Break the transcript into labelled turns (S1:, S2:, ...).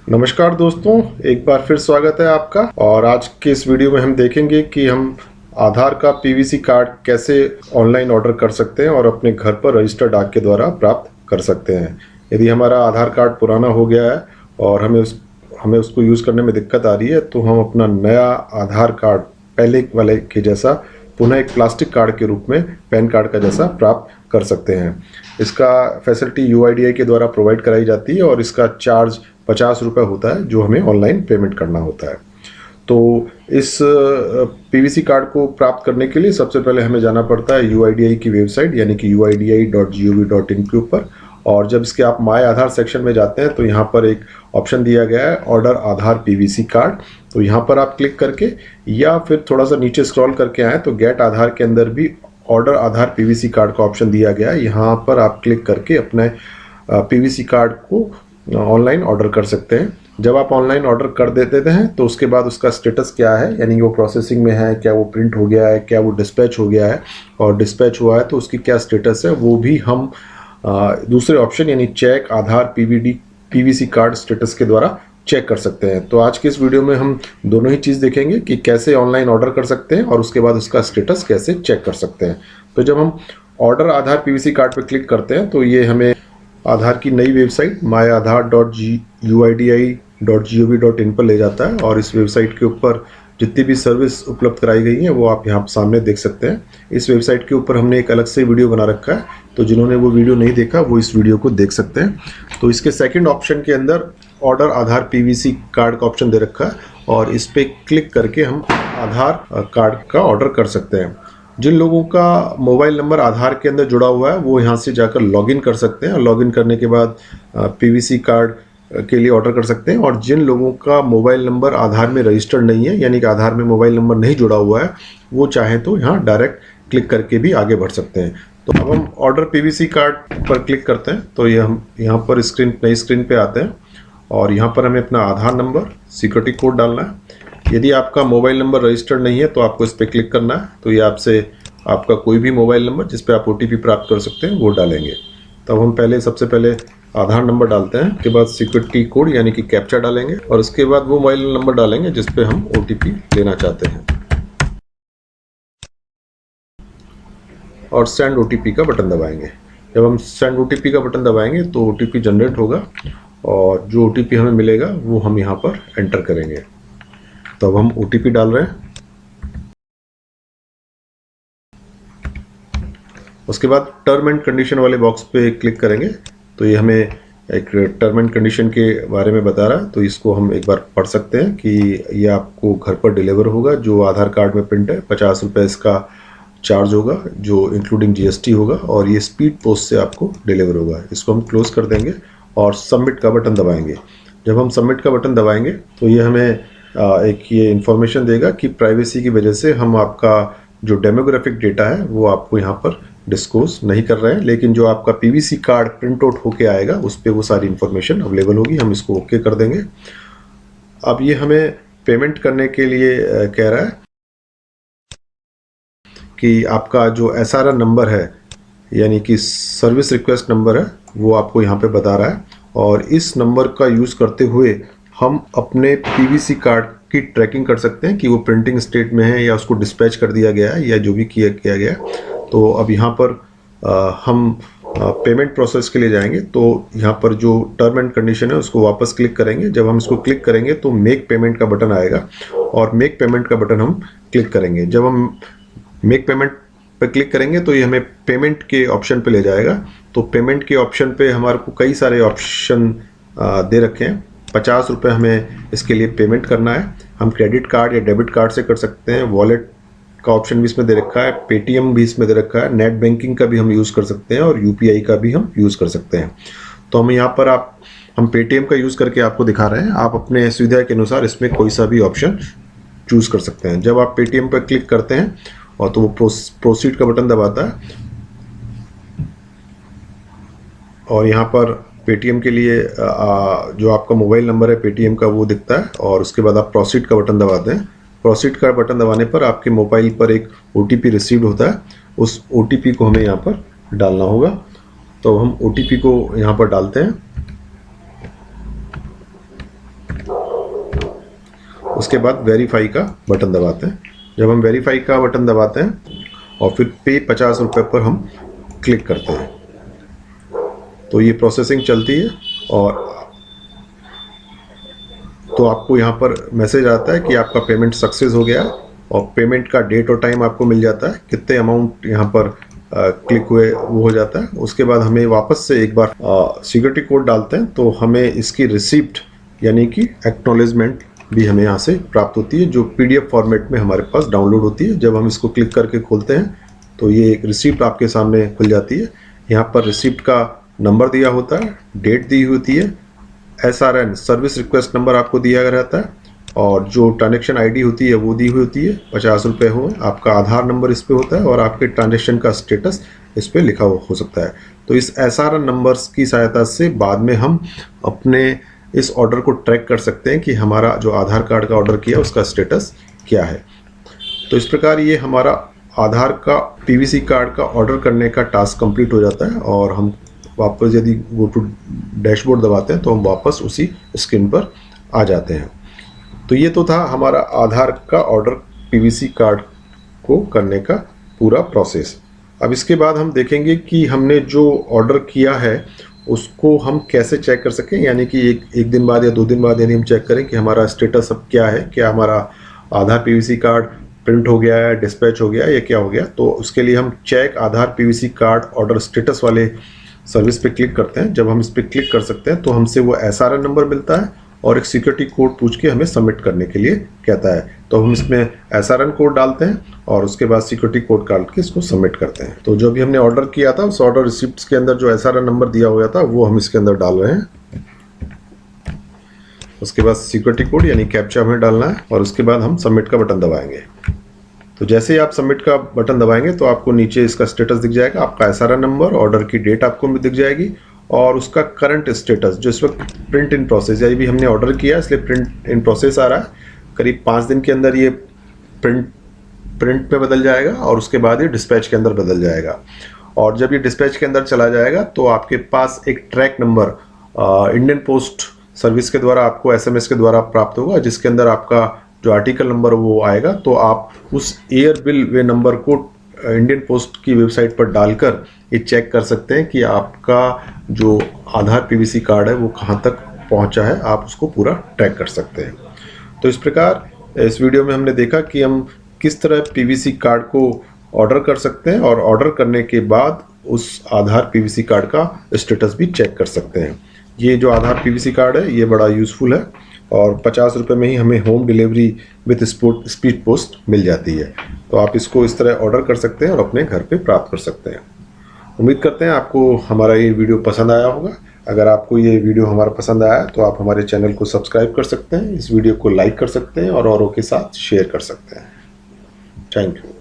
S1: नमस्कार दोस्तों, एक बार फिर स्वागत है आपका। और आज के इस वीडियो में हम देखेंगे कि हम आधार का पीवीसी कार्ड कैसे ऑनलाइन ऑर्डर कर सकते हैं और अपने घर पर रजिस्टर्ड डाक के द्वारा प्राप्त कर सकते हैं। यदि हमारा आधार कार्ड पुराना हो गया है और हमें उसको यूज़ करने में दिक्कत आ रही है, तो हम अपना नया आधार कार्ड पहले वाले के जैसा पुनः एक प्लास्टिक कार्ड के रूप में पैन कार्ड का जैसा प्राप्त कर सकते हैं। इसका फैसिलिटी यूआईडीआई के द्वारा प्रोवाइड कराई जाती है और इसका चार्ज 50 रुपये होता है, जो हमें ऑनलाइन पेमेंट करना होता है। तो इस पीवीसी कार्ड को प्राप्त करने के लिए सबसे पहले हमें जाना पड़ता है यूआईडीआई की वेबसाइट यानी कि uidi.gov.in के ऊपर। और जब इसके आप माय आधार सेक्शन में जाते हैं तो यहाँ पर एक ऑप्शन दिया गया है ऑर्डर आधार पीवीसी कार्ड। तो यहाँ पर आप क्लिक करके या फिर थोड़ा सा नीचे स्क्रॉल करके आए तो गेट आधार के अंदर भी ऑर्डर आधार पीवीसी कार्ड का ऑप्शन दिया गया है। यहाँ पर आप क्लिक करके अपने पीवीसी कार्ड को ऑनलाइन ऑर्डर कर सकते हैं। जब आप ऑनलाइन ऑर्डर कर देते हैं तो उसके बाद उसका स्टेटस क्या है, यानी वो प्रोसेसिंग में है, क्या वो प्रिंट हो गया है, क्या वो डिस्पैच हो गया है, और डिस्पैच हुआ है तो उसकी क्या स्टेटस है, वो भी हम दूसरे ऑप्शन यानी चेक आधार पीवीसी कार्ड स्टेटस के द्वारा चेक कर सकते हैं। तो आज के इस वीडियो में हम दोनों ही चीज़ देखेंगे कि कैसे ऑनलाइन ऑर्डर कर सकते हैं और उसके बाद उसका स्टेटस कैसे चेक कर सकते हैं। तो जब हम ऑर्डर आधार पीवीसी कार्ड पर क्लिक करते हैं तो ये हमें आधार की नई वेबसाइट myAadhar.uidi.gov.in पर ले जाता है और इस वेबसाइट के ऊपर जितनी भी सर्विस उपलब्ध कराई गई हैं वो आप यहाँ सामने देख सकते हैं। इस वेबसाइट के ऊपर हमने एक अलग से वीडियो बना रखा है, तो जिन्होंने वो वीडियो नहीं देखा वो इस वीडियो को देख सकते हैं। तो इसके सेकंड ऑप्शन के अंदर ऑर्डर आधार पीवीसी कार्ड का ऑप्शन दे रखा है और इस पर क्लिक करके हम आधार कार्ड का ऑर्डर कर सकते हैं। जिन लोगों का मोबाइल नंबर आधार के अंदर जुड़ा हुआ है वो यहाँ से जाकर लॉगिन कर सकते हैं। लॉगिन करने के बाद पीवीसी कार्ड के लिए ऑर्डर कर सकते हैं। और जिन लोगों का मोबाइल नंबर आधार में रजिस्टर्ड नहीं है, यानी कि आधार में मोबाइल नंबर नहीं जुड़ा हुआ है, वो चाहें तो यहाँ डायरेक्ट क्लिक करके भी आगे बढ़ सकते हैं। तो अब हम ऑर्डर पीवीसी कार्ड पर क्लिक करते हैं तो ये हम यहाँ पर नई स्क्रीन पर आते हैं और यहाँ पर हमें अपना आधार नंबर, सिक्योरिटी कोड डालना है। यदि आपका मोबाइल नंबर रजिस्टर्ड नहीं है तो आपको इस पर क्लिक करना है। तो ये आपसे आपका कोई भी मोबाइल नंबर जिस पे आप ओटीपी प्राप्त कर सकते हैं वो डालेंगे। तब हम सबसे पहले आधार नंबर डालते हैं, उसके बाद सिक्योरिटी कोड यानी कि कैप्चा डालेंगे और उसके बाद वो मोबाइल नंबर डालेंगे जिस पे हम ओटीपी लेना चाहते हैं और सेंड ओटीपी का बटन दबाएंगे। जब हम सेंड ओटीपी का बटन दबाएंगे तो ओटीपी जनरेट होगा और जो ओटीपी हमें मिलेगा वो हम यहाँ पर एंटर करेंगे। तो अब हम ओटीपी डाल रहे हैं। उसके बाद टर्म एंड कंडीशन वाले बॉक्स पे क्लिक करेंगे तो ये हमें एक टर्म एंड कंडीशन के बारे में बता रहा है। तो इसको हम एक बार पढ़ सकते हैं कि ये आपको घर पर डिलीवर होगा, जो आधार कार्ड में प्रिंट है। 50 रुपये इसका चार्ज होगा जो इंक्लूडिंग जीएसटी होगा और ये स्पीड पोस्ट से आपको डिलीवर होगा। इसको हम क्लोज कर देंगे और सबमिट का बटन दबाएंगे। जब हम सबमिट का बटन दबाएंगे तो ये हमें एक ये इन्फॉर्मेशन देगा कि प्राइवेसी की वजह से हम आपका जो डेमोग्राफिक डेटा है वो आपको यहाँ पर डिस्क्लोज नहीं कर रहे हैं, लेकिन जो आपका पीवीसी कार्ड प्रिंट आउट होके आएगा उस पर वो सारी इन्फॉर्मेशन अवेलेबल होगी। हम इसको ओके कर देंगे। अब ये हमें पेमेंट करने के लिए कह रहा है कि आपका जो एसआरआर नंबर है यानी कि सर्विस रिक्वेस्ट नंबर है वो आपको यहाँ पे बता रहा है और इस नंबर का यूज़ करते हुए हम अपने पीवीसी कार्ड की ट्रैकिंग कर सकते हैं कि वो प्रिंटिंग स्टेट में है या उसको डिस्पैच कर दिया गया है या जो भी किया गया। तो अब यहाँ पर हम पेमेंट प्रोसेस के लिए जाएंगे। तो यहाँ पर जो टर्म एंड कंडीशन है उसको वापस क्लिक करेंगे। जब हम इसको क्लिक करेंगे तो मेक पेमेंट का बटन आएगा और मेक पेमेंट का बटन हम क्लिक करेंगे। जब हम मेक पेमेंट पर क्लिक करेंगे तो ये हमें पेमेंट के ऑप्शन पे ले जाएगा। तो पेमेंट के ऑप्शन पे हमारे को कई सारे ऑप्शन दे रखे हैं। 50 रुपये हमें इसके लिए पेमेंट करना है। हम क्रेडिट कार्ड या डेबिट कार्ड से कर सकते हैं। वॉलेट का ऑप्शन भी इसमें दे रखा है, पेटीएम भी इसमें दे रखा है, नेट बैंकिंग का भी हम यूज़ कर सकते हैं और यूपीआई का भी हम यूज़ कर सकते हैं। तो हम यहाँ पर हम पेटीएम का यूज़ करके आपको दिखा रहे हैं। आप अपने सुविधा के अनुसार इसमें कोई सा भी ऑप्शन चूज़ कर सकते हैं। जब आप पेटीएम पर क्लिक करते हैं और तो वो प्रोसीड का बटन दबाता है और यहाँ पर पेटीएम के लिए जो आपका मोबाइल नंबर है पेटीएम का वो दिखता है और उसके बाद आप प्रोसीड का बटन दबाते हैं। प्रोसीड का बटन दबाने पर आपके मोबाइल पर एक ओटीपी रिसीव होता है। उस ओटीपी को हमें यहाँ पर डालना होगा। तो हम ओटीपी को यहाँ पर डालते हैं उसके बाद वेरीफाई का बटन दबाते हैं। जब हम वेरीफाई का बटन दबाते हैं और फिर पे 50 रुपये पर हम क्लिक करते हैं तो ये प्रोसेसिंग चलती है और तो आपको यहाँ पर मैसेज आता है कि आपका पेमेंट सक्सेस हो गया और पेमेंट का डेट और टाइम आपको मिल जाता है, कितने अमाउंट यहाँ पर क्लिक हुए वो हो जाता है। उसके बाद हमें वापस से एक बार सिक्योरिटी कोड डालते हैं तो हमें इसकी रिसिप्ट यानी कि एक्नॉलेजमेंट भी हमें यहाँ से प्राप्त होती है, जो PDF फॉर्मेट में हमारे पास डाउनलोड होती है। जब हम इसको क्लिक करके खोलते हैं तो ये एक रिसिप्ट आपके सामने खुल जाती है। यहाँ पर रिसिप्ट का नंबर दिया होता है, डेट दी होती है, SRN सर्विस रिक्वेस्ट नंबर आपको दिया रहता है और जो ट्रांजेक्शन ID होती है वो दी हुई होती है, 50 रुपये हो। आपका आधार नंबर इस पे होता है और आपके ट्रांजेक्शन का स्टेटस इस पे लिखा हो सकता है। तो इस SRN नंबर्स की सहायता से बाद में हम अपने इस ऑर्डर को ट्रैक कर सकते हैं कि हमारा जो आधार कार्ड का ऑर्डर किया उसका स्टेटस क्या है। तो इस प्रकार ये हमारा आधार का PVC कार्ड का ऑर्डर करने का टास्क कंप्लीट हो जाता है और हम वापस यदि गो टू डैशबोर्ड दबाते हैं तो हम वापस उसी स्क्रीन पर आ जाते हैं। तो ये तो था हमारा आधार का ऑर्डर PVC कार्ड को करने का पूरा प्रोसेस। अब इसके बाद हम देखेंगे कि हमने जो ऑर्डर किया है उसको हम कैसे चेक कर सकें, यानी कि एक दिन बाद या 2 दिन बाद यानी हम चेक करें कि हमारा स्टेटस अब क्या है, क्या हमारा आधार PVC कार्ड प्रिंट हो गया है, डिस्पैच हो गया है या क्या हो गया। तो उसके लिए हम चेक आधार PVC कार्ड ऑर्डर स्टेटस वाले सर्विस पे क्लिक करते हैं। जब हम इस पर क्लिक कर सकते हैं तो हमसे वो SRN नंबर मिलता है और एक सिक्योरिटी कोड पूछ के हमें सबमिट करने के लिए कहता है। तो हम इसमें SRN कोड डालते हैं और उसके बाद सिक्योरिटी कोड डाल के इसको सबमिट करते हैं। तो जो भी हमने ऑर्डर किया था उस ऑर्डर रिसिप्ट के अंदर जो SRN नंबर दिया हुआ था वो हम इसके अंदर डाल रहे हैं। उसके बाद सिक्योरिटी कोड यानी कैप्चा हमें डालना है और उसके बाद हम सबमिट का बटन दबाएंगे। तो जैसे ही आप सबमिट का बटन दबाएंगे तो आपको नीचे इसका स्टेटस दिख जाएगा, आपका SRN नंबर, ऑर्डर की डेट आपको दिख जाएगी और उसका करंट स्टेटस जो इस वक्त प्रिंट इन प्रोसेस, यानी भी हमने ऑर्डर किया इसलिए प्रिंट इन प्रोसेस आ रहा है। करीब 5 दिन के अंदर ये प्रिंट में बदल जाएगा और उसके बाद ये डिस्पैच के अंदर बदल जाएगा। और जब ये डिस्पैच के अंदर चला जाएगा तो आपके पास एक track number Indian post service के द्वारा आपको SMS के द्वारा प्राप्त होगा, जिसके अंदर आपका जो आर्टिकल नंबर वो आएगा। तो आप उस एयर बिल वे नंबर को इंडियन पोस्ट की वेबसाइट पर डालकर ये चेक कर सकते हैं कि आपका जो आधार PVC कार्ड है वो कहाँ तक पहुँचा है, आप उसको पूरा ट्रैक कर सकते हैं। तो इस प्रकार इस वीडियो में हमने देखा कि हम किस तरह PVC कार्ड को ऑर्डर कर सकते हैं और ऑर्डर करने के बाद उस आधार PVC कार्ड का स्टेटस भी चेक कर सकते हैं। ये जो आधार PVC कार्ड है ये बड़ा यूज़फुल है और 50 रुपये में ही हमें home delivery with speed post मिल जाती है। तो आप इसको इस तरह ऑर्डर कर सकते हैं और अपने घर पे प्राप्त कर सकते हैं। उम्मीद करते हैं आपको हमारा ये वीडियो पसंद आया होगा। अगर आपको ये वीडियो हमारा पसंद आया तो आप हमारे चैनल को सब्सक्राइब कर सकते हैं, इस वीडियो को लाइक कर सकते हैं और औरों के साथ शेयर कर सकते हैं। Thank you.